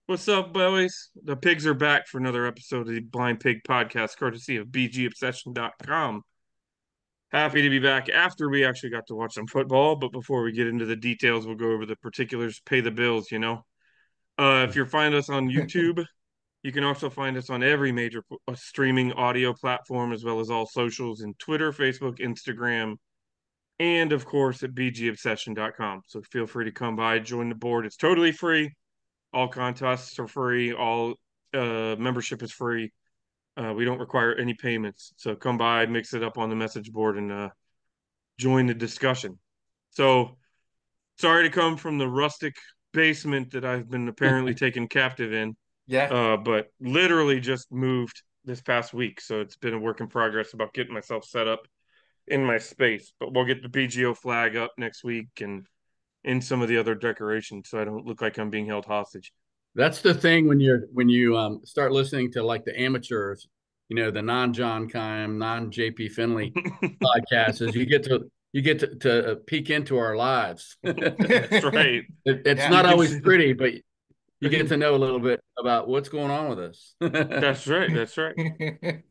What's up, boys? The pigs are back for another episode of the Blind Pig Podcast, courtesy of bgobsession.com. Happy to be back after we actually got to watch some football, but before we get into the details, we'll go over the particulars, pay the bills. If you're finding us on YouTube, you can also find us on every major streaming audio platform, as well as all socials in Twitter, Facebook, Instagram, and of course at bgobsession.com. So feel free to come by, join the board. It's totally free. All contests are free. All membership is free. We don't require any payments. So come by, mix it up on the message board, and join the discussion. So sorry to come from the rustic basement that I've been apparently taken captive in, Yeah, but literally just moved this past week. So it's been a work in progress about getting myself set up in my space. But we'll get the BGO flag up next week and in some of the other decorations so I don't look like I'm being held hostage. That's the thing when you start listening to like the amateurs, the non-John Kime, non-JP Finley podcasts, is you get to peek into our lives. That's right. It's yeah, You not can always see. pretty, but you get to know a little bit about what's going on with us. That's right. That's right.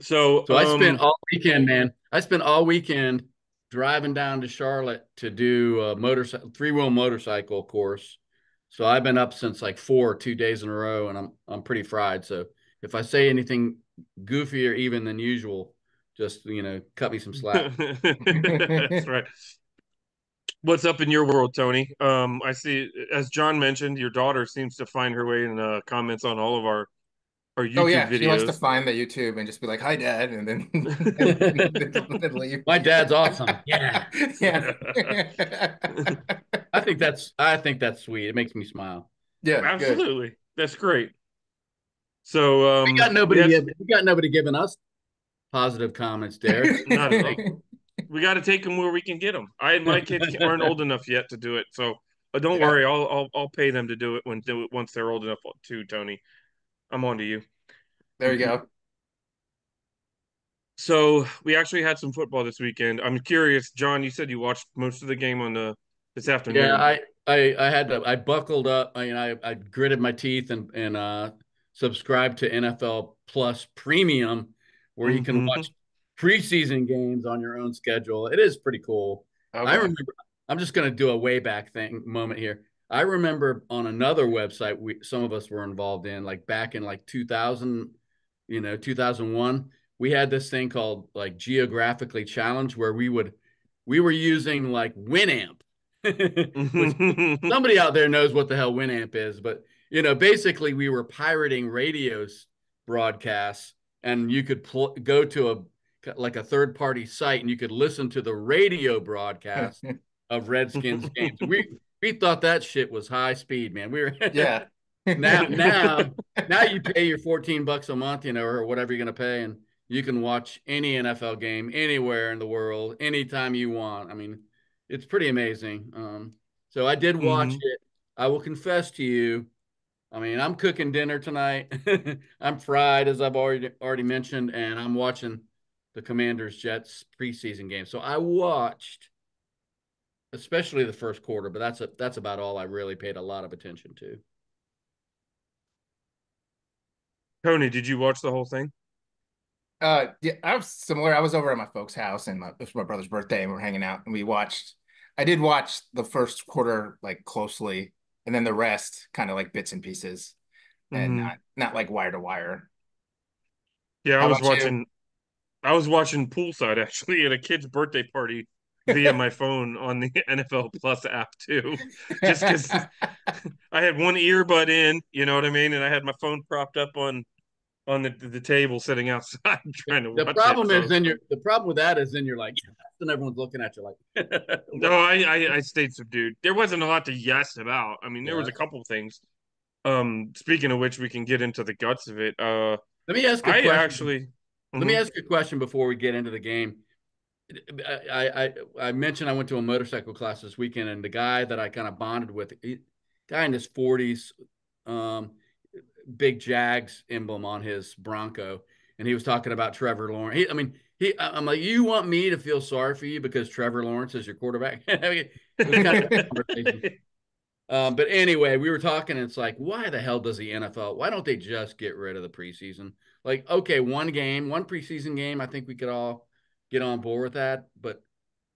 So, So I spent all weekend, man. I spent all weekend driving down to Charlotte to do a motorcycle, three-wheel motorcycle course. So I've been up since like 2 days in a row, and I'm pretty fried. So if I say anything goofier even than usual, just cut me some slack. that's right. What's up in your world, Tony? I see, as John mentioned, your daughter seems to find her way in comments on all of our oh YouTube yeah, she likes to videos. find the YouTube and just be like, "Hi, Dad," and then then leave. My dad's awesome. Yeah, Yeah, I think that's sweet. It makes me smile. yeah, good. Absolutely. That's great. So, We got we nobody. had We got nobody giving us positive comments, Derek. not at all. We got to take them where we can get them. My kids aren't old enough yet to do it, so don't Yeah, worry. I'll pay them to do it once they're old enough too, Tony. I'm on to you. there you go. So we actually had some football this weekend. I'm curious, John. You said you watched most of the game on the this Yeah, afternoon. I had to I buckled up. I gritted my teeth and subscribed to NFL Plus Premium, where you can Hmm. watch preseason games on your own schedule. It is pretty cool. Oh I boy. remember. I'm just going to do a way back thing moment here. I remember on another website some of us were involved in, like back in like 2000, 2001. We had this thing called like Geographically Challenged, where we were using like Winamp, which somebody out there knows what the hell Winamp is, but basically we were pirating radio broadcasts, and you could go to a third party site, and you could listen to the radio broadcast of Redskins games. We thought that shit was high speed, man. We were Yeah. now now now you pay your $14 a month, or whatever you're gonna pay, and you can watch any NFL game anywhere in the world, anytime you want. I mean, it's pretty amazing. So I did watch Hmm. it. I will confess to you. I mean, I'm cooking dinner tonight. I'm fried, as I've already mentioned, and I'm watching the Commanders Jets preseason game. So I watched, especially the first quarter, but that's about all I really paid a lot of attention to. Tony, did you watch the whole thing? Yeah, I was similar. I was over at my folks' house, and it was my brother's birthday, and we were hanging out, and we watched. I did watch the first quarter like closely, and then the rest kind of like bits and pieces, and Hmm. not like wire to wire. Yeah, How about you? I was watching poolside actually at a kid's birthday party via my phone on the NFL Plus app too, just because I had one earbud in, you know what I mean, and I had my phone propped up on the table sitting outside trying to The watch it. problem is So then you're the problem with that is then you're like, yes, and everyone's looking at you like, no, what? I stayed subdued. There wasn't a lot to yes about. I mean, there was a Yes. couple things. Speaking of which, we can get into the guts of it. Let me ask a I question. actually, Let me mhm. ask you a question before we get into the game. I mentioned I went to a motorcycle class this weekend, and the guy that I kind of bonded with, guy in his 40s, um, big Jags emblem on his Bronco, and he was talking about Trevor Lawrence. I'm like, you want me to feel sorry for you because Trevor Lawrence is your quarterback? I mean, it was kind of a conversation. But anyway, we were talking, and it's like, why the hell does the NFL? Why don't they just get rid of the preseason? Like, okay, one game, one preseason game, I think we could all get on board with that. But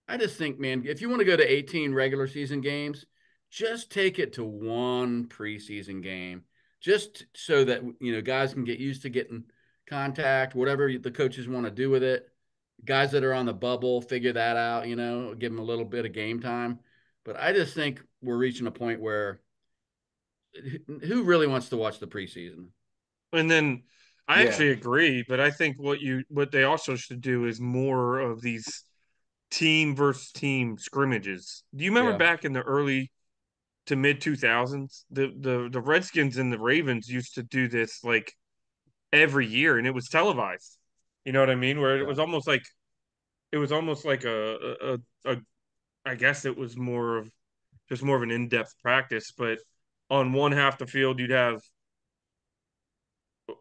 I just think, man, if you want to go to 18 regular season games, just take it to one preseason game, just so that guys can get used to getting contact, whatever the coaches want to do with it. Guys that are on the bubble figure that out, give them a little bit of game time. But I just think we're reaching a point where who really wants to watch the preseason? And then I Yeah, actually agree, but I think what they also should do is more of these team versus team scrimmages. Do you remember Yeah, back in the early to mid 2000s, the Redskins and the Ravens used to do this like every year, and it was televised. You know what I mean? Where yeah. it was almost like a I guess it was more of an in-depth practice, but on one half the field you'd have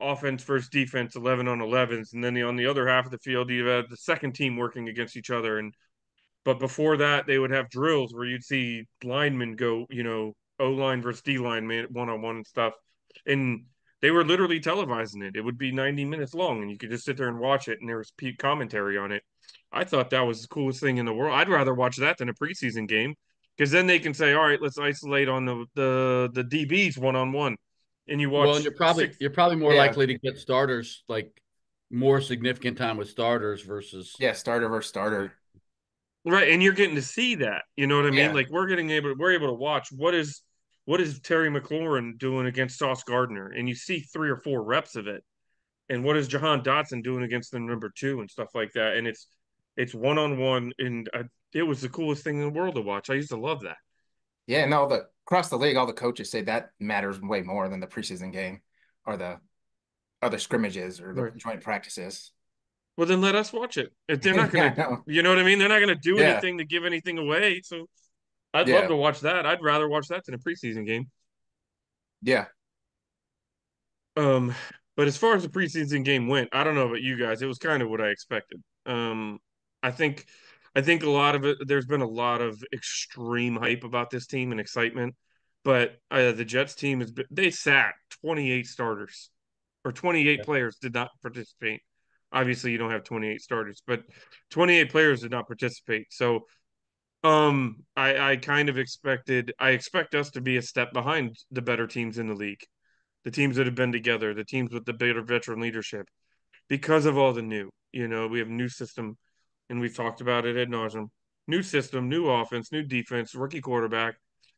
offense versus defense 11 on 11s, and then on the other half of the field you have the second team working against each other. And but before that, they would have drills where you'd see linemen go, O line versus D line, man, one on one and stuff. And they were literally televising it. It would be 90 minutes long, and you could just sit there and watch it, and there was commentary on it. I thought that was the coolest thing in the world. I'd rather watch that than a preseason game, because then they can say, all right, let's isolate on the DBs one on one, and you Well, and watch you're probably six. you're probably more yeah, likely to get starters, like more significant time with starters versus yeah. Starter versus starter. Right, and you're getting to see that. You know what I mean? Yeah, Like we're able to watch what is Terry McLaurin doing against Sauce Gardner, and you see 3 or 4 reps of it. And what is Jahan Dotson doing against the number 2 and stuff like that. And it's one on one, and it was the coolest thing in the world to watch. I used to love that. yeah. No, the across the league, all the coaches say that matters way more than the preseason game or the other scrimmages or the Right. joint practices. Well, then let us watch it. If they're not Yeah, gonna, no, you know what I mean? They're not gonna do yeah, anything to give anything away. So I'd love yeah, to watch that. I'd rather watch that than a preseason game. yeah. Um, but as far as the preseason game went, I don't know about you guys. It was kind of what I expected. I think, I think a lot of it. There's been a lot of extreme hype about this team and excitement, but the Jets team they sat 28 starters or 28 players did not participate. Obviously, you don't have 28 starters, but 28 players did not participate. So, I kind of I expect us to be a step behind the better teams in the league, the teams that have been together, the teams with the better veteran leadership, because of all the new. We have new system, and we've talked about it ad nauseum. New system, new offense, new defense, rookie quarterback.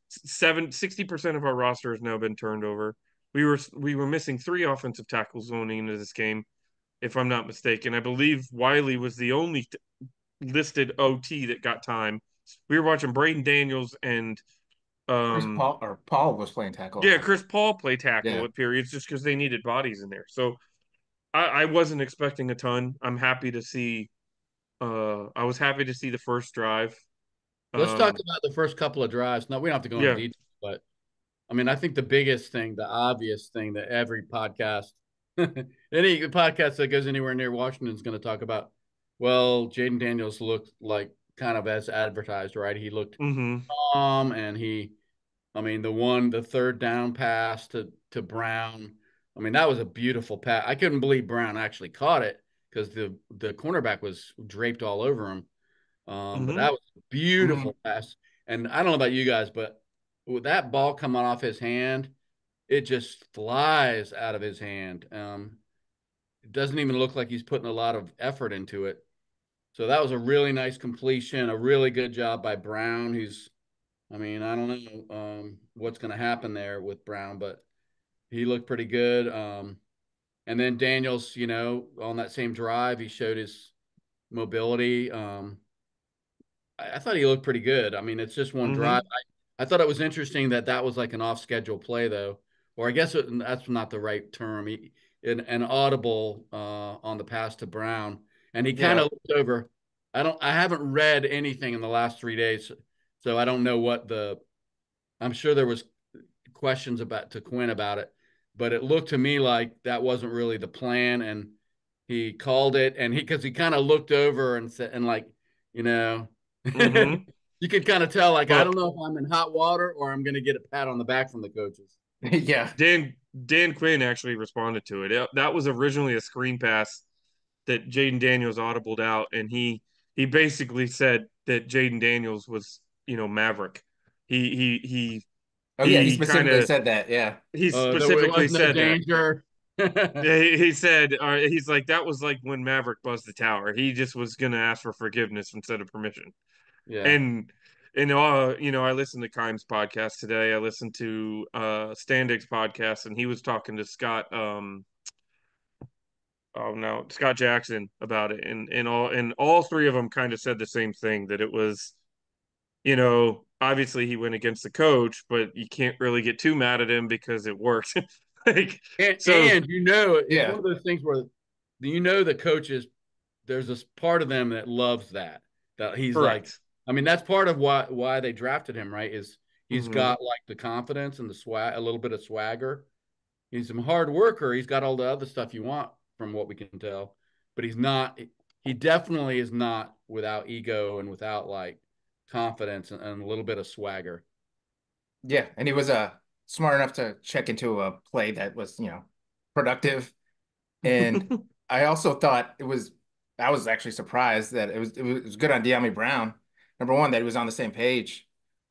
60% of our roster has now been turned over. We were missing 3 offensive tackles going into this game, if I'm not mistaken. I believe Wiley was the only listed OT that got time. We were watching Braden Daniels and Chris um Paul or Paul was playing tackle a yeah, lot. Chris Paul play tackle Yeah, at periods just because they needed bodies in there. So I wasn't expecting a ton. I'm happy to see. I was happy to see the first drive. let's talk Um, about the first couple of drives. No, we don't have to go into yeah. detail, but I mean, I think the biggest thing, the obvious thing that every podcast, any podcast that goes anywhere near Washington is going to talk about. Well, Jaden Daniels looked like kind of as advertised, right? He looked Mm-hmm. calm, and I mean, the third down pass to Brown. I mean, that was a beautiful pass. I couldn't believe Brown actually caught it because the cornerback was draped all over him. But Mm-hmm. that was a hmm beautiful pass. And I don't know about you guys, but with that ball coming off his hand, it just flies out of his hand. It doesn't even look like he's putting a lot of effort into it. So that was a really nice completion, a really good job by Brown. I mean, I don't know what's going to happen there with Brown, but he looked pretty good. And then Daniels, on that same drive, he showed his mobility. I thought he looked pretty good. I mean, it's just one drive. Mm-hmm. I thought it was interesting that that was like an off-schedule play, though, or I guess that's not the right term. An audible on the pass to Brown, and he kind yeah. of looked over. I haven't read anything in the last 3 days, so I don't know what the. I'm sure there was questions about to Quinn about it, but it looked to me like that wasn't really the plan, and he called it, and he because he kind of looked over and said and like you know. Mm-hmm. You could kind of tell, like, I But don't know if I'm in hot water or I'm going to get a pat on the back from the coaches. Yeah. Dan Quinn actually responded to it. That was originally a screen pass that Jaden Daniels audibled out, and he basically said that Jaden Daniels was, Maverick. He Oh yeah, he he kind specifically of said that. Yeah. he There specifically was no said that. danger. Yeah, he said he's like that was like when Maverick buzzed the tower. He just was gonna ask for forgiveness instead of permission. Yeah. And I listened to Kimes podcast today. I listened to Standig's podcast, and he was talking to Scott oh no, Scott Jackson about it, and all three of them kind of said the same thing, that it was, obviously he went against the coach, but you can't really get too mad at him because it worked. Like so And it's Yeah. one of those things where the coaches, there's this part of them that loves that he's like, correct. I mean, that's part of why they drafted him, right? Is he's Hmm. got like the confidence and the swag, a little bit of swagger. He's a hard worker. He's got all the other stuff you want from what we can tell, but he definitely is not without ego and without like confidence and a little bit of swagger. Yeah, and he was smart enough to check into a play that was, productive. And I also thought I was actually surprised that it was good on De'Ami Brown. Number one, that he was on the same page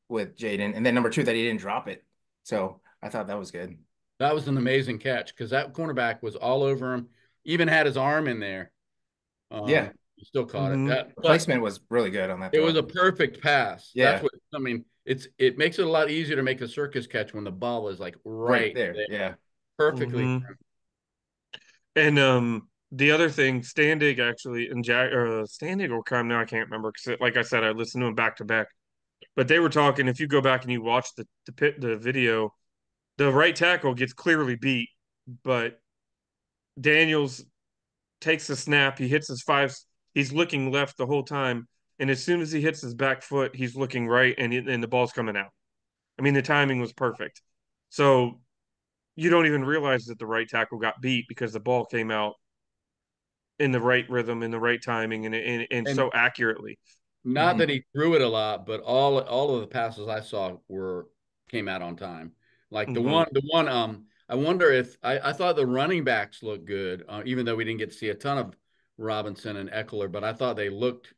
with Jaden, and then number two, that he didn't drop it. So I thought that was good. That was an amazing catch because that cornerback was all over him, even had his arm in there. Yeah, He still caught it. Hmm. the But placement was really good on that it was throw. a perfect pass. That's Yeah, what I mean. It makes it a lot easier to make a circus catch when the ball is like right right there. there, Yeah. perfectly. Hmm. And the other thing, Standig actually and Jack Standig or Kime now I can't remember because like I said, I listened to him back to back. But they were talking. If you go back and you watch the video, the right tackle gets clearly beat, but Daniels takes the snap. He hits his five. He's looking left the whole time, and as soon as he hits his back foot, he's looking right, and the ball's coming out. I mean, the timing was perfect. So you don't even realize that the right tackle got beat because the ball came out in the right rhythm, in the right timing, and And so accurately. not Hmm. that he threw it a lot, but all of the passes I saw were came out on time. Like Hmm. the one I wonder if I thought the running backs looked good, even though we didn't get to see a ton of Robinson and Eckler, but I thought they looked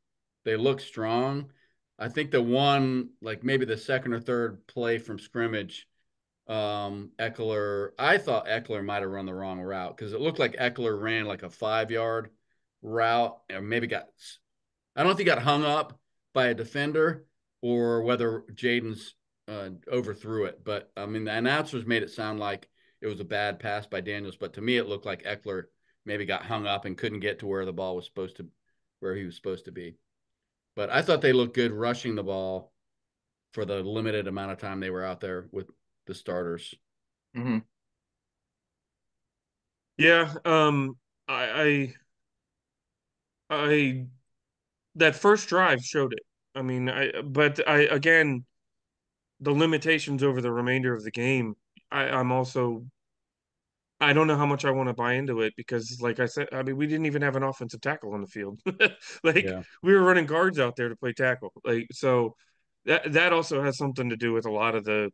strong. I think the one like maybe the second or third play from scrimmage, Eckler, I thought Eckler might have run the wrong route because it looked like Eckler ran like a 5 yard route and maybe I don't know if he got hung up by a defender or whether Jaden's overthrew it. But I mean, the announcers made it sound like it was a bad pass by Daniels, but to me, it looked like Eckler maybe got hung up and couldn't get to where he was supposed to be. But I thought they looked good rushing the ball for the limited amount of time they were out there with the starters. Hmm. Yeah. I, I that first drive showed it. I mean, but I again the limitations over the remainder of the game. I'm also I don't know how much I want to buy into it because, like I said, I mean, we didn't even have an offensive tackle on the field. Like Yeah. we were running guards out there to play tackle. Like so, that also has something to do with a lot of the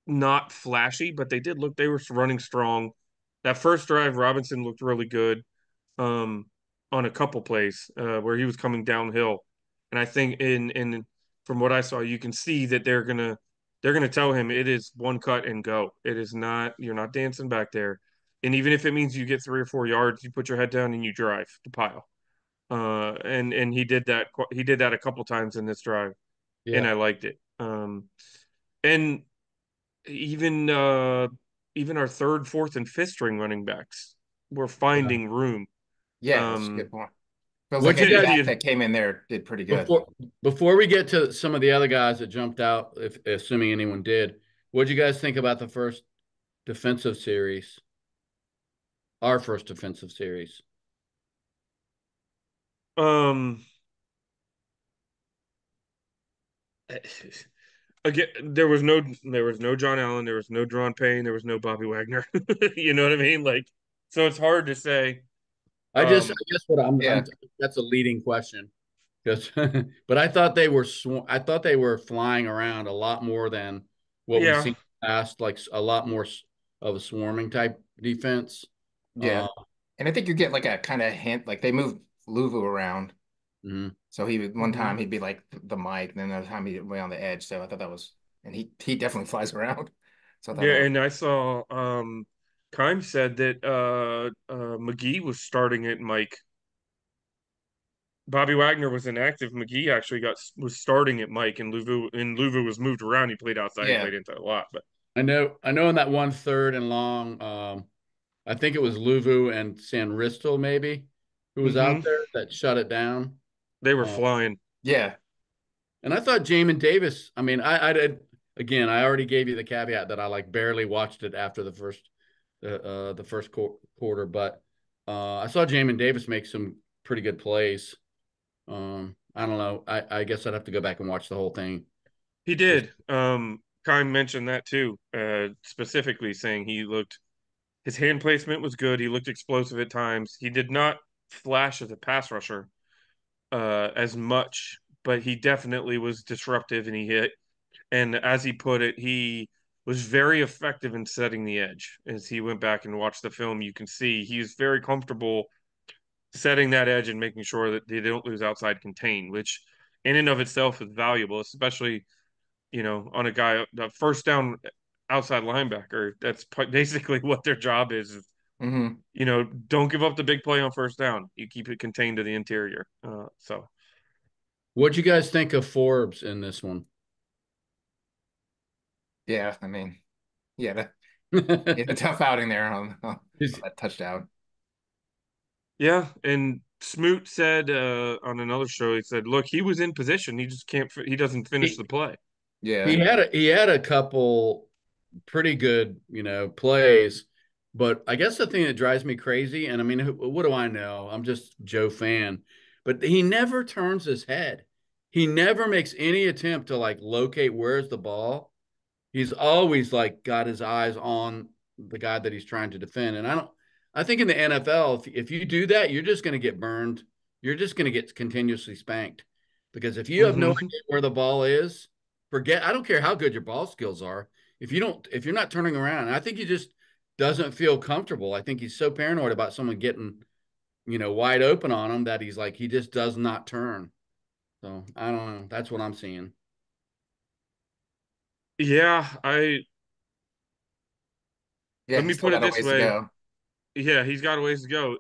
not flashy, but they were running strong. That first drive, Robinson looked really good um, on a couple plays where he was coming downhill, and I think in from what I saw, you can see that they're gonna tell him it is one cut and go. It is not you're not dancing back there, and even if it means you get 3 or 4 yards, you put your head down and you drive the pile. And he did that a couple times in this drive, and Yeah. I liked it. And even even our third, fourth, and fifth string running backs were Yeah. finding room. Yeah, that's a Um, good point. Feels like What'd you any guys back that came in there did pretty good. before before we get to some of the other guys that jumped out, if assuming anyone did, what'd you guys think about the first defensive series? Our first defensive series. um, again, there was no John Allen, there was no Drawn Payne, there was no Bobby Wagner. You know what I mean? Like, so it's hard to say. I Um, guess what I'm Yeah. that's a leading question. Because, but I thought they were I thought they were flying around a lot more than what we've Yeah, seen past, like a lot more of a swarming type defense. Yeah. Uh, And I think you get like a kind of hint, like they moved Luvu around. mhm. So he would one hmm time he'd be like the mic, and then another time he'd be way on the edge. So I thought that was, and he definitely flies around. So I thought yeah. that was, And I saw Kime said that McGee was starting at Mike. Bobby Wagner was inactive. McGee actually was starting at Mike, and Luvu was moved around. He played outside. He yeah, played inside a lot, but I know in that one third and long, I think it was Luvu and San Ristel maybe who was out hmm there that shut it down. they were Uh, flying. yeah, and I thought Jamin Davis. I mean, I did again. I already gave you the caveat that I like barely watched it after the first quarter, but I saw Jamin Davis make some pretty good plays. I don't know. I guess I'd have to go back and watch the whole thing. He Just did. Kime mentioned that too, specifically saying his hand placement was good. He looked explosive at times. He did not flash as a pass rusher as much, but he definitely was disruptive and he hit. And as he put it, he was very effective in setting the edge. As he went back and watched the film, you can see he was very comfortable setting that edge and making sure that they don't lose outside contain, which in and of itself is valuable, especially on a guy, the first down outside linebacker. That's basically what their job is. hmm Don't give up the big play on first down. You keep it contained to the interior. So what'd you guys think of Forbes in this one? yeah. I mean, yeah, it's a tough outing there on that touchdown. yeah, and Smoot said on another show, he said, "Look, he was in position. He just can't. He doesn't finish he the play." Yeah, he had a couple pretty good, plays. But I guess the thing that drives me crazy, and I mean, what do I know? I'm just Joe fan, but he never turns his head. He never makes any attempt to like locate where's the ball. He's always like got his eyes on the guy that he's trying to defend. And I think in the NFL, if you do that, you're just going to get burned. You're just going to get continuously spanked because if you have no hmm idea where the ball is, I don't care how good your ball skills are. If you're not turning around, I think he just doesn't feel comfortable. I think he's so paranoid about someone getting, wide open on him that he's like, he just does not turn. So I don't know. That's what I'm seeing. Yeah, I yeah. let me He's still put it got a this ways to way. go. Yeah, he's got a ways to go.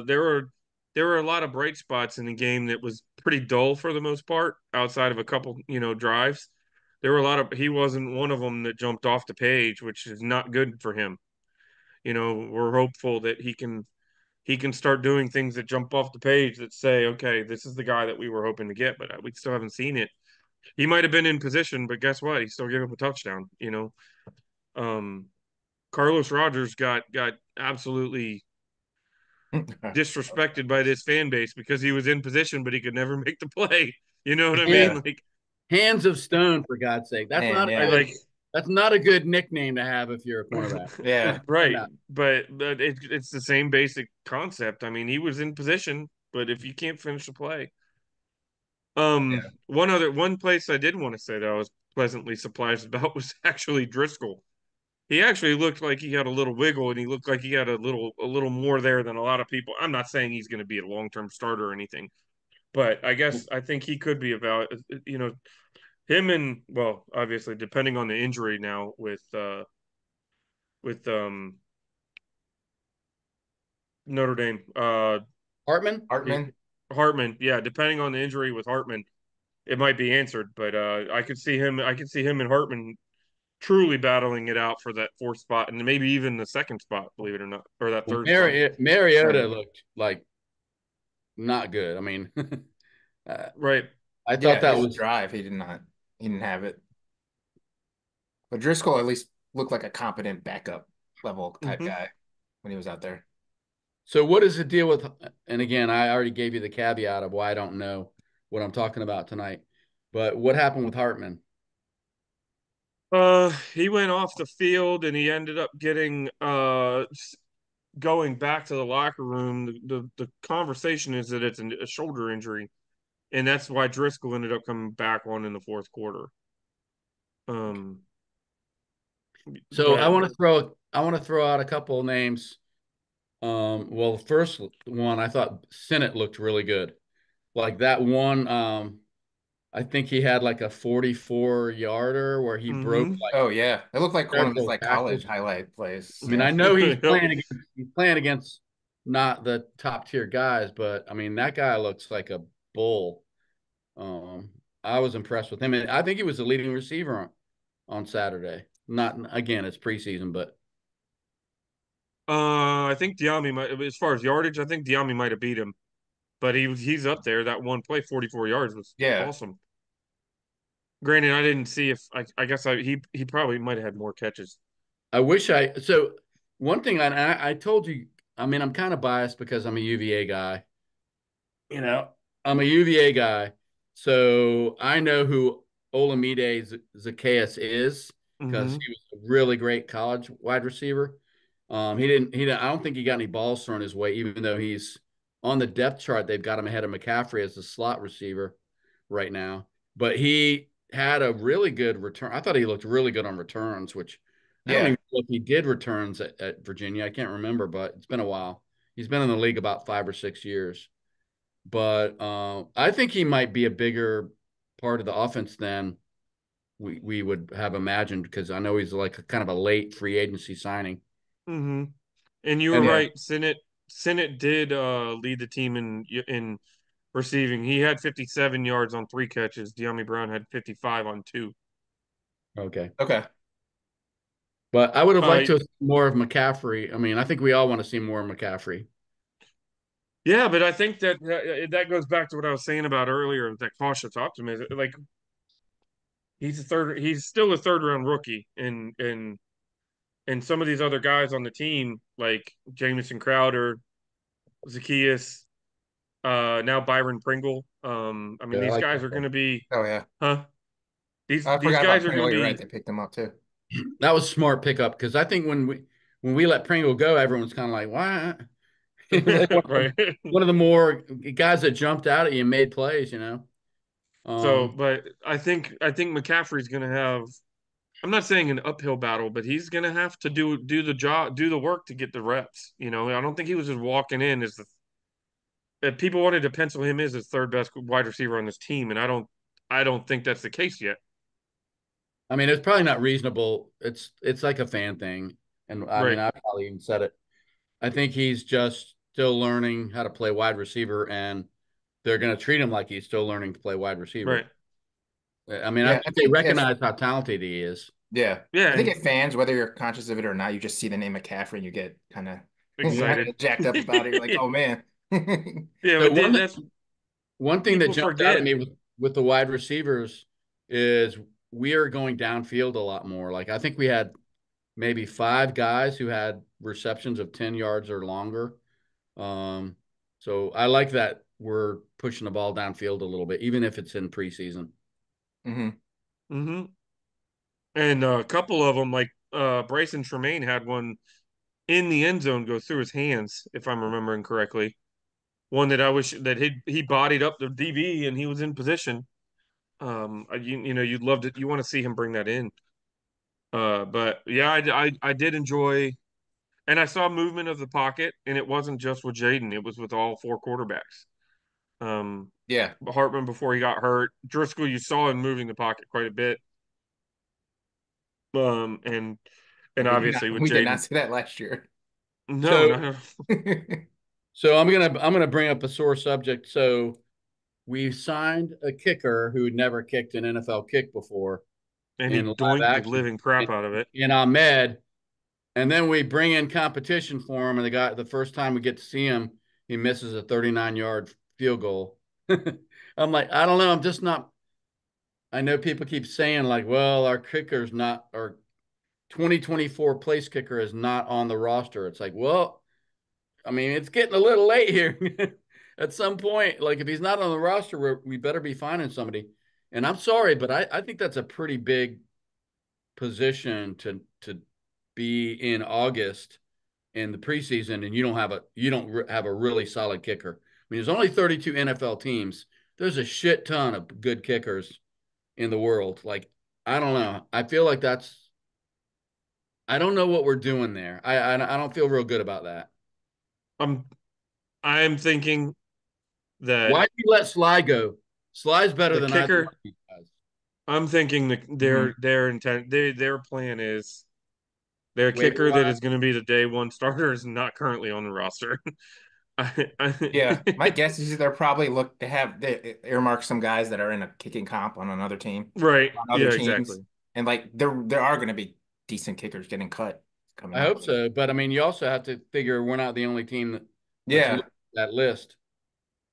There were a lot of bright spots in the game that was pretty dull for the most part, outside of a couple, drives. There were a lot of he wasn't one of them that jumped off the page, which is not good for him. We're hopeful that he can start doing things that jump off the page that say, okay, this is the guy that we were hoping to get, but we still haven't seen it. He might have been in position, but guess what? He still gave up a touchdown. Um, Carlos Rogers got absolutely disrespected by this fan base because he was in position, but he could never make the play. You know what I mean? Yeah, Like, Hands of stone, for God's sake. man. I Yeah, like That's not a good nickname to have if you're a cornerback. yeah, right, No. but it's the same basic concept. I mean, he was in position, but if you can't finish the play, yeah. one place I did want to say that I was pleasantly surprised about was actually Driscoll. He actually looked like he had a little wiggle, and he looked like he had a little more there than a lot of people. I'm not saying he's going to be a long-term starter or anything, but I think he could be about him and well, obviously depending on the injury now with Notre Dame. Hartman? Hartman. Hartman, yeah, depending on the injury with Hartman, it might be answered. But I could see him and Hartman truly battling it out for that fourth spot and maybe even the second spot, believe it or not, or that Well, third spot. Mariota looked like not good. I mean, uh, Right. I thought Yeah, that his was drive, he did not. He didn't have it. But Driscoll at least looked like a competent backup level type hmm guy when he was out there. so. What is the deal with? And again, I already gave you the caveat of why I don't know what I'm talking about tonight. But what happened with Hartman? He went off the field and he ended up getting going back to the locker room. The conversation is that it's a shoulder injury. and that's why Driscoll ended up coming back on in the fourth quarter. So But I want to throw out a couple of names. Well, the first one I thought Sinnott looked really good. Like that one, I think he had like a 44 yarder where he broke mm-hmm. like Oh yeah, it looked like one of his several like college tackles. highlight plays. I mean, Yeah, I know Yep. he's playing against not the top tier guys, but I mean that guy looks like a bull. Um, I was impressed with him, and I think he was the leading receiver on Saturday. Not again, it's preseason, but I think Diami might, as far as yardage, I think Diami might have beat him, but he's up there. That one play, 44 yards, was yeah, awesome. Granted, I didn't see if I guess he probably might have had more catches. I wish I. So one thing I told you, I mean, I'm kind of biased because I'm a UVA guy. You know, I'm a UVA guy, so I know who Olamide Zacchaeus is because Mm-hmm. he was a really great college wide receiver. I don't think he got any balls thrown his way, even though he's on the depth chart. They've got him ahead of McCaffrey as the slot receiver right now. But he had a really good return. I thought he looked really good on returns, which I don't yeah, even know if he did returns at Virginia. I can't remember, but it's been a while. He's been in the league about 5 or 6 years. But I think he might be a bigger part of the offense than we would have imagined because I know he's like a kind of a late free agency signing. Mm-hmm. And you were and yeah, right. Sinnott did lead the team in receiving. He had 57 yards on 3 catches. De'Ami Brown had 55 on 2. Okay. okay, But I would have Uh, liked to have seen more of McCaffrey. I mean, I think we all want to see more of McCaffrey. yeah, but I think that goes back to what I was saying about earlier. That cautious optimism. Like he's still a third round rookie, and some of these other guys on the team, like Jamison Crowder, Zacchaeus, now Byron Pringle. I mean, Yeah, I these like guys that are going play. to be, oh yeah. huh? These I these forgot about guys are going to Pringle. You're right. be They picked him up too. That was a smart pickup because I think when we let Pringle go, everyone's kind of like, why? He was like right. one of the more guys that jumped out at you and made plays, you know. So, Um, but I think McCaffrey's going to have. I'm not saying an uphill battle, but he's going to have to do the job, do the work to get the reps. I don't think he was just walking in as the people wanted to pencil him as the third best wide receiver on this team, and I don't think that's the case yet. I mean, it's probably not reasonable. It's like a fan thing, and I mean, Right, I probably even said it. I think he's just still learning how to play wide receiver, and they're going to treat him like he's still learning to play wide receiver. right. I mean, I Yeah, I think they think if recognize how talented he is. yeah, Yeah, I think and if fans, whether you're conscious of it or not, you just see the name McCaffrey and you get kind of kind excited. of jacked up about it. You're like, oh man. Yeah, So but that's one thing that people jumped out at forget. me with the wide receivers is we are going downfield a lot more. Like I think we had maybe 5 guys who had receptions of 10 yards or longer. Um, so I like that we're pushing the ball downfield a little bit, even if it's in preseason. hmm Hmm. And a couple of them, like Bryson Tremaine, had one in the end zone go through his hands, if I'm remembering correctly. One that I wish that he bodied up the DB and he was in position. You'd love to, you want to see him bring that in. But yeah, I did enjoy, and I saw movement of the pocket, and it wasn't just with Jaden; it was with all 4 quarterbacks. Um, Yeah. Hartman before he got hurt, Driscoll, you saw him moving the pocket quite a bit. And We did not obviously with we did not Jaden, see that last year. no, So no, I'm gonna bring up a sore subject. So we signed a kicker who had never kicked an NFL kick before and he in live doinked the action living crap out of it. in Ahmed. And then we bring in competition for him, and the first time we get to see him, he misses a 39-yard field goal. I'm like, I don't know. I'm just not. I know people keep saying like, well, our 2024 place kicker is not on the roster. It's like, well, I mean, it's getting a little late here. At some point, like if he's not on the roster, we better be finding somebody. And I'm sorry, but I think that's a pretty big position to be in August in the preseason, and you don't have a really solid kicker. I mean, there's only 32 NFL teams. there's a shit ton of good kickers in the world. Like, I don't know. I feel like I don't know what we're doing there. I don't feel real good about that. I'm I'm thinking that Why do you let Sly go? Sly's better the than either one kicker. of these guys. I'm thinking that Mhm. their intent, their plan is their Waiver kicker that wire. is going to be the day one starter is not currently on the roster. Yeah, my guess is they're probably they earmark some guys that are in a kicking comp on another team, Right. on other Yeah. teams, Exactly. and like there are going to be decent kickers getting cut coming I up. hope so, but I mean, you also have to figure we're not the only team that's Yeah. that list.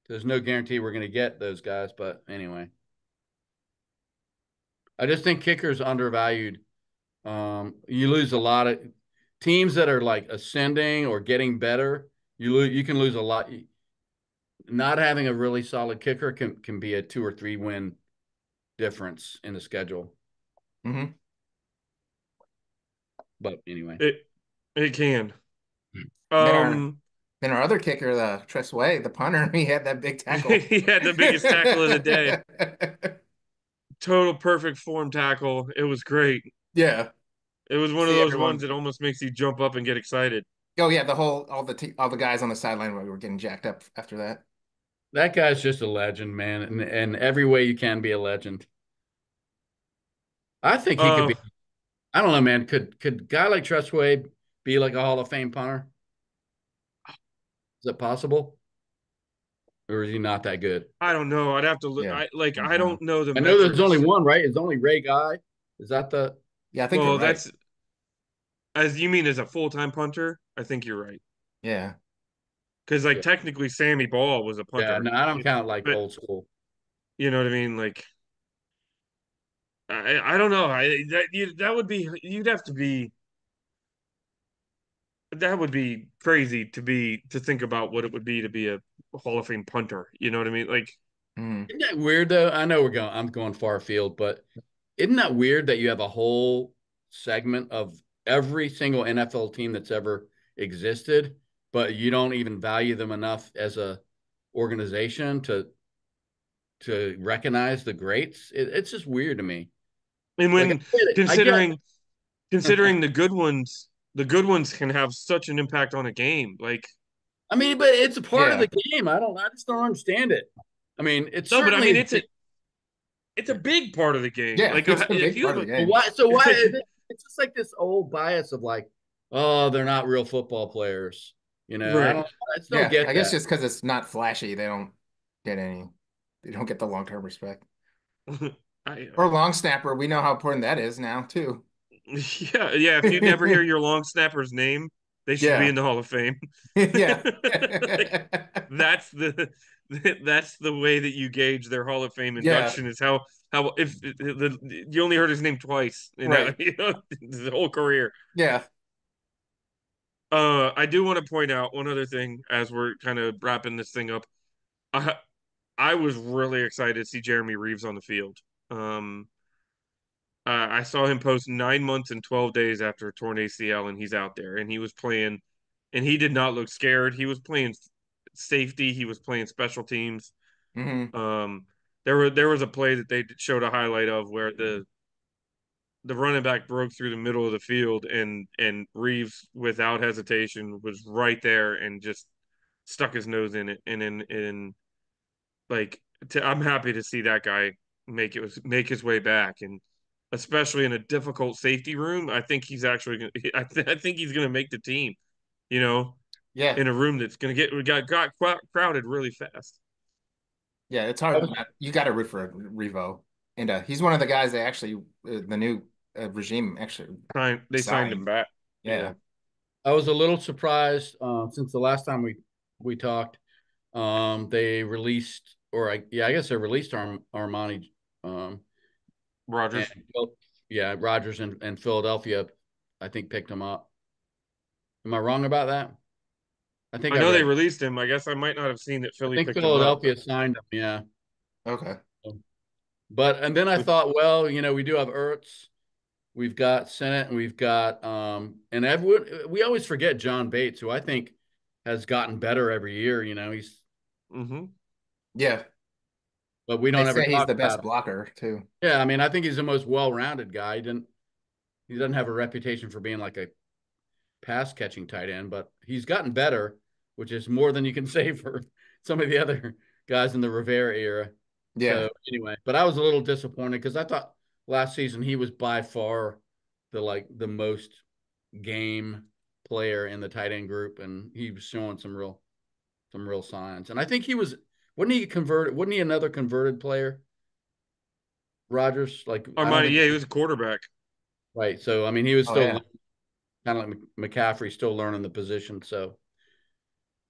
There's no guarantee we're going to get those guys, but anyway, I just think kickers undervalued. You lose a lot of teams that are like ascending or getting better. You can lose a lot. Not having a really solid kicker can be a 2 or 3 win difference in the schedule. Hmm. But anyway, It it can. Then our Um, then our other kicker, the Tressway, the punter, he had that big tackle. he had the biggest tackle of the day. Total perfect form tackle. It was great. Yeah. It was one of See those ones everyone. that almost makes you jump up and get excited. Oh yeah, the whole all the guys on the sideline were getting jacked up after that. that guy's just a legend, man, and every way you can be a legend. I think he could Uh, be. I don't know, man. Could a guy like Trustway be like a Hall of Fame punter? Is it possible, or is he not that good? I don't know. I'd have to look. Yeah. I Uh-huh. don't know the I know there's only metrics. one, right? It's only Ray Guy. Is that the? Yeah, I think you're Well, right. that's as you mean as a full-time punter. I think you're right. Yeah. Because like Yeah, technically, Sammy Ball was a yeah. punter, No, I don't count like but old school. you know what I mean. Like I don't know. That would be you'd have to be that would be crazy to think about what it would be to be a Hall of Fame punter. You know what I mean? Like Mm. Isn't that weird though? I know I'm going far afield, but isn't that weird that you have a whole segment of every single NFL team that's ever existed, but you don't even value them enough as a organization to recognize the greats? It's just weird to me. and Like when I get considering considering the good ones can have such an impact on a game. Like I mean, but it's a part of Yeah. the game. I just don't understand it. I mean, it no, but I certainly mean is big. it's a big part of the game. Yeah, Like it's a if big you part have of the a But game. why? So why is it? It's just like this old bias of like, oh, they're not real football players. I right. don't. I just don't Yeah, get I guess that. just because it's not flashy, get any they don't get the long-term respect. I Or long snapper, we know how important that is now too. yeah, yeah. If you never hear your long snapper's name, they should be Yeah. in the Hall of Fame. Yeah. Like that's the that's the way that you gauge their Hall of Fame Yeah. induction is how if you only heard his name twice in Right. his whole career. Yeah. I do want to point out one other thing as we're kind of wrapping this thing up. I I was really excited to see Jeremy Reeves on the field. Um, I saw him post 9 months and 12 days after a torn ACL, and he's out there, and he was playing, and he did not look scared. He was playing safety. He was playing special teams. Hmm. Um, there was a play that they showed a highlight of where the running back broke through the middle of the field, and Reeves, without hesitation, was right there and just stuck his nose in it, and in like I'm happy to see that guy make his way back, and especially in a difficult safety room. I think he's actually gonna, I think he's going to make the team. You know, Yeah. in a room that's going to got crowded really fast. Yeah, it's I hard. was, You got to root for Revo. And he's one of the guys they actually the new regime actually They signed him signed. back. Yeah, Yeah. I was a little surprised since the last time we talked. They released, I guess they released Armani, um, and Rogers. yeah, Rogers and Philadelphia, I think picked him up. Am I wrong about that? I think I I know they read. released him. I guess I might not have seen that I Philly think picked him up, but Philadelphia signed him. Yeah. Okay. But and then I thought, well, we do have Ertz, we've got Senate, and we've got and everyone. We always forget John Bates, who I think has gotten better every year. He's hmm Yeah. but we They don't ever say he's talk the about best him. blocker too. Yeah, I mean, I think he's the most well-rounded guy. He doesn't have a reputation for being like a pass catching tight end, but he's gotten better, which is more than you can say for some of the other guys in the Rivera era. Yeah. So anyway, but I was a little disappointed because I thought last season he was by far the most game player in the tight end group, and he was showing some real signs. And I think he was wasn't he converted? Wasn't he another converted player? Rogers, like I don't Armani, think yeah, he was a quarterback. right. So I mean, he was Oh still yeah. kind of like McCaffrey, still learning the position. So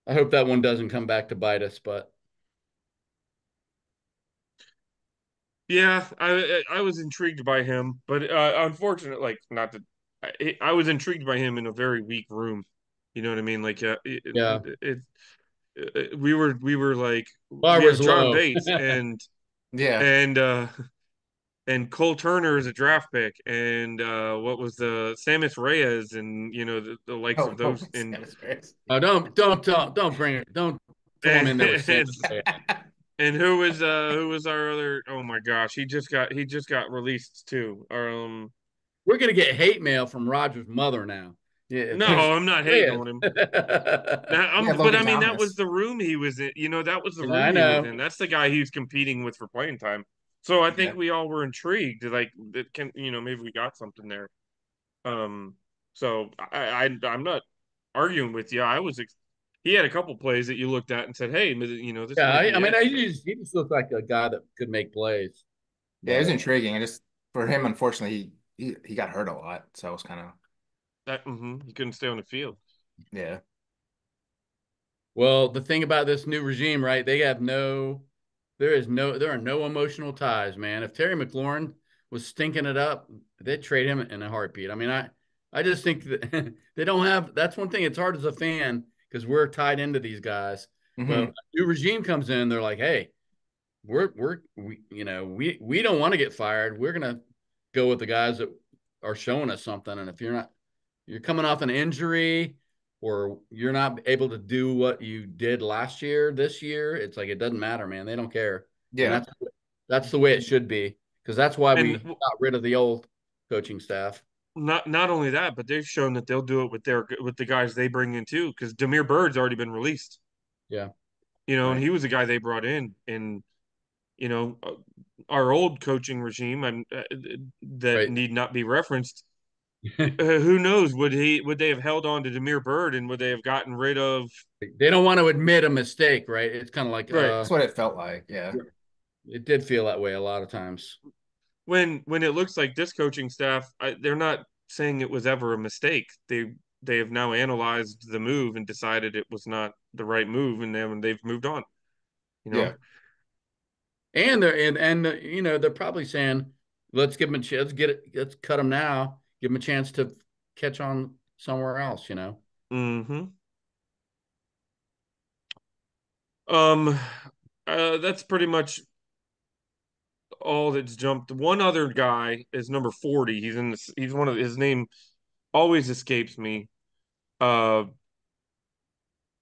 I hope that one doesn't come back to bite us. But Yeah, I was intrigued by him, but unfortunately, like not that I was intrigued by him in a very weak room. You know what I mean? Like yeah, we were like bar we was had John low. Bates Yeah. and and Cole Turner is a draft pick, and what was the Samus Reyes, and the likes Oh, of oh, those, and Samus Reyes. Oh, don't bring it. Don't throw him and in there with Sam. and who was our other? Oh my gosh, he just got released too. We're gonna get hate mail from Roger's mother now. Yeah, No, for I'm not hating Reyes. on him. Now, We had but Logan I mean, that was Thomas. the room he was in. That was the Yeah, I room he was know. in. That's the guy he was competing with for playing time. So I Yeah. think we all were intrigued. Like, that can maybe we got something there. Um, so I'm not arguing with you. He had a couple plays that you looked at and said, "Hey, this Yeah, might I be mean, it." he just looks like a guy that could make plays. Yeah, it was But intriguing. And just for him, unfortunately, he got hurt a lot. So it was kind of He couldn't stay on the field. yeah. well, the thing about this new regime, right? There are no emotional ties, man. If Terry McLaurin was stinking it up, they'd trade him in a heartbeat. I mean, I just think that they don't have. That's one thing. It's hard as a fan because we're tied into these guys. But Hmm. a new regime comes in, they're like, hey, we don't want to get fired. We're gonna go with the guys that are showing us something. And if you're coming off an injury or you're not able to do what you did last year, this year, it's like it doesn't matter, man. They don't care. And Yeah. that's the way it should be. Because that's why we And got rid of the old coaching staff. not only that, but they've shown that they'll do it with the guys they bring in too. Because Demir Bird's already been released. Yeah. And Right. he was the guy they brought in, and you know, uh, our old coaching regime, that Right. need not be referenced. Who knows? Would they have held on to Demir Bird, and would they have gotten rid of? They don't want to admit a mistake, right? It's kind of like Right. That's what it felt like. Yeah. it did feel that way a lot of times. When it looks like this coaching staff, they're not saying it was ever a mistake. They have now analyzed the move and decided it was not the right move, and then they've moved on. You know. Yeah. And they're probably saying, let's give them a chance, let's cut them now, give them a chance to catch on somewhere else. Hmm. That's pretty much all that's jumped. One other guy is number 40. He's one of his name always escapes me. Uh,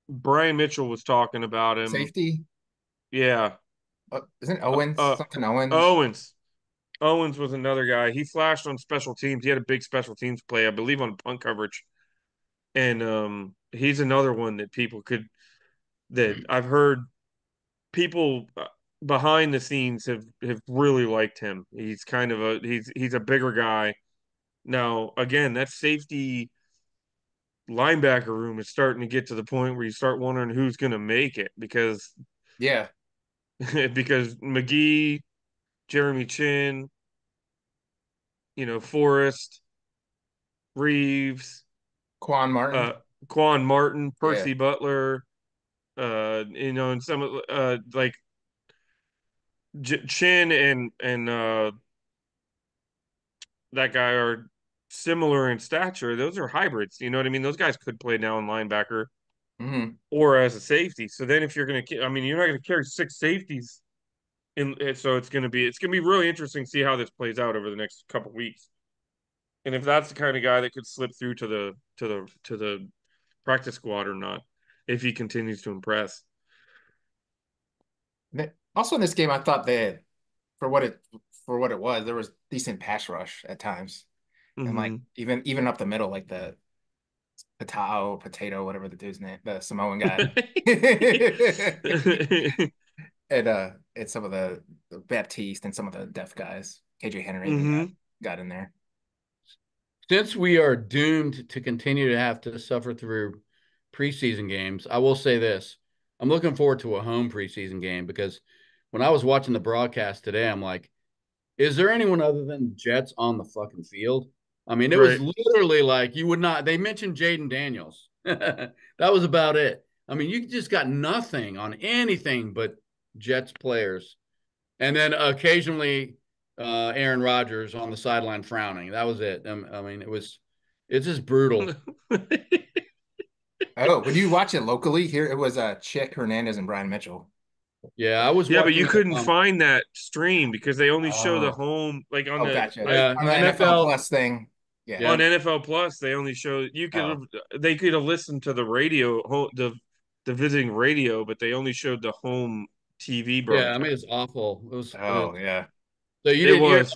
Brian Mitchell was talking about him. Safety. Yeah. Isn't Uh, Owens uh, something Owens? Owens. Owens was another guy. He flashed on special teams. He had a big special teams play, I believe, on punt coverage. And he's another one that I've heard people behind the scenes have really liked him. He's a bigger guy. Now, again, that safety linebacker room is starting to get to the point where you start wondering who's going to make it Yeah. because McGee, Jeremy Chin, Forrest, Reeves, Quan uh, Martin. Quan Martin, Yeah. Percy Butler, and some of like Chin and that guy are similar in stature. Those are hybrids. You know what I mean? Those guys could play down linebacker Hmm. or as a safety. So then if you're going to, I mean, you're not going to carry six safeties. So it's gonna be really interesting to see how this plays out over the next couple weeks, and if that's the kind of guy that could slip through to the practice squad or not, if he continues to impress. Also in this game, I thought that for what it for what it was, there was decent pass rush at times, and like Hmm. even up the middle, like the potato, whatever the dude's name, the Samoan guy, and some of the Baptiste and some of the deaf guys, KJ Henry even Hmm. got in there. Since we are doomed to continue to have to suffer through preseason games, I will say this. I'm looking forward to a home preseason game because when I was watching the broadcast today, I'm like, is there anyone other than the Jets on the fucking field? I mean, it was Right. literally like you would not. They mentioned Jaden Daniels. That was about it. I mean, you just got nothing on anything but Jets players, and then occasionally Aaron Rodgers on the sideline frowning. That was it. I mean, it's just brutal. Oh, when you watch it locally here, it was Chick Hernandez and Brian Mitchell. Yeah, I was Yeah, but watching you it. couldn't find that stream because they only show the Oh, home, like on oh, the gotcha. I Yeah, On the NFL NFL. Plus thing. Yeah. Yeah, on NFL Plus. They only show you could Oh, have they could have listened to the radio, the visiting radio, but they only showed the home TV yeah. I broadcast. mean, it's awful. oh, yeah. So you It didn't. You was.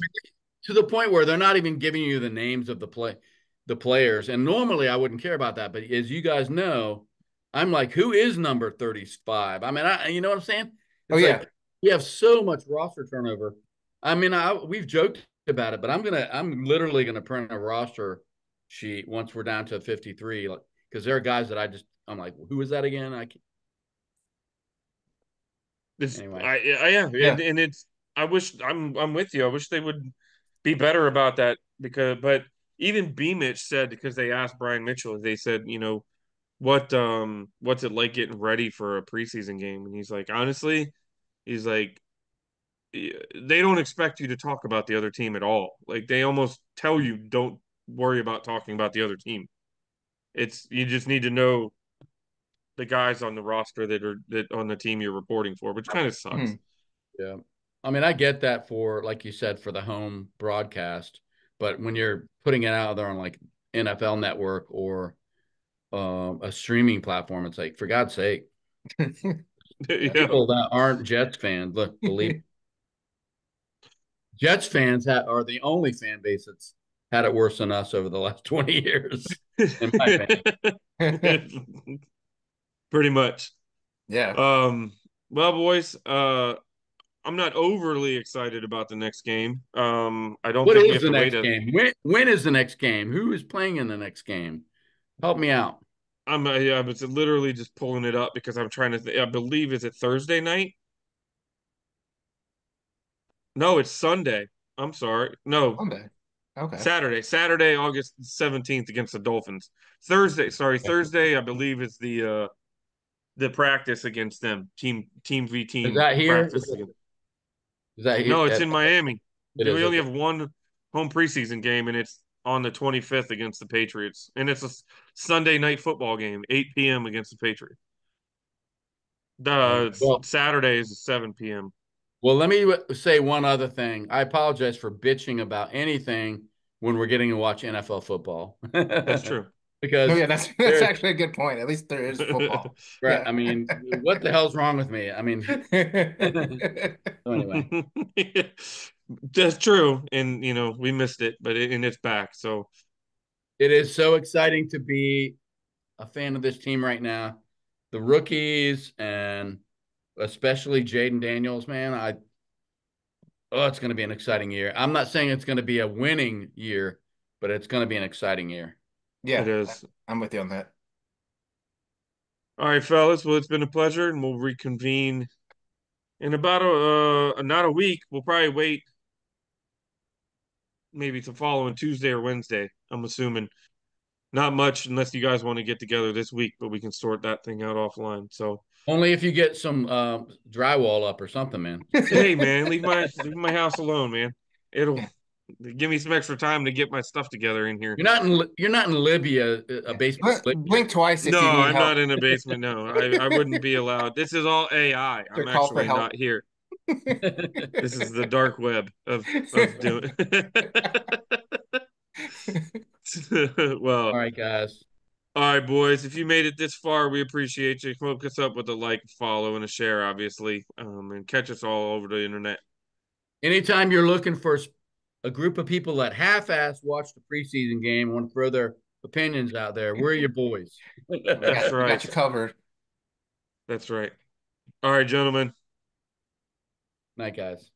to the point where they're not even giving you the names of the players. And normally I wouldn't care about that, but as you guys know, I'm like, who is number 35? I mean, you know what I'm saying? Oh, It's yeah. like we have so much roster turnover. I mean, we've joked about it, but I'm literally gonna print a roster sheet once we're down to 53, like because there are guys that I'm like, who is that again? This Anyway. yeah, Yeah. and it's I wish I'm with you. I wish they would be better about that because but even B Mitch said because they asked Brian Mitchell, they said, what's it like getting ready for a preseason game? And he's like, honestly, he's like they don't expect you to talk about the other team at all. Like they almost tell you don't worry about talking about the other team. It's you just need to know the guys on the roster that on the team you're reporting for, which kind of sucks. Mhm. Yeah. I mean, I get that for, like you said, for the home broadcast, but when you're putting it out there on like NFL Network or a streaming platform, it's like, for God's sake, Yeah. people that aren't Jets fans, look, believe Jets fans are the only fan base that's had it worse than us over the last 20 years, in my opinion. Pretty much. Yeah. Um, well, boys, I'm not overly excited about the next game. I don't What think we is have the to wait next a game? When is the next game? Who is playing in the next game? Help me out. I was literally just pulling it up because I'm trying to I believe is it Thursday night? No, it's Sunday. I'm sorry. No, Monday. Okay. Saturday. Saturday, August 17th against the Dolphins. Thursday, I believe is the practice against them. Team v Is team that here? practice against. Is that here? No, it's in Miami. It We is only okay. have one home preseason game, and it's on the 25th against the Patriots. And it's a Sunday night football game, 8 p.m. against the Patriots. Okay. Saturday is 7 p.m. Well, let me say one other thing. I apologize for bitching about anything when we're getting to watch NFL football. That's true. No, Because yeah, that's there's actually a good point. At least there is football. right. Yeah. I mean, what the hell's wrong with me? I mean, so anyway, That's true. And, we missed it, and it's back. So, it is so exciting to be a fan of this team right now. The rookies and especially Jaden Daniels, man. It's going to be an exciting year. I'm not saying it's going to be a winning year, but it's going to be an exciting year. it Yeah, is. I'm with you on that. All right, fellas. Well, it's been a pleasure, and we'll reconvene in about not a week. We'll probably wait maybe to following Tuesday or Wednesday. I'm assuming not much unless you guys want to get together this week, but we can sort that thing out offline. So, Only if you get some drywall up or something, man. hey, man, leave my house alone, man. It'll give me some extra time to get my stuff together in here. You're not in Libya, a Yeah. basement in Libya. Blink twice if No, you need I'm not help. in a basement. No, I wouldn't be allowed. This is all AI. To I'm call for actually help. not here. This is the dark web of doing. All Well, right, guys. All right, boys. If you made it this far, we appreciate you. Hook us up with a like, follow, and a share, obviously, and catch us all over the internet. Anytime you're looking for a group of people that half-ass watch the preseason game, want to throw their opinions out there, we're your boys. That's We right. got you covered. That's right. All right, gentlemen. Night, guys.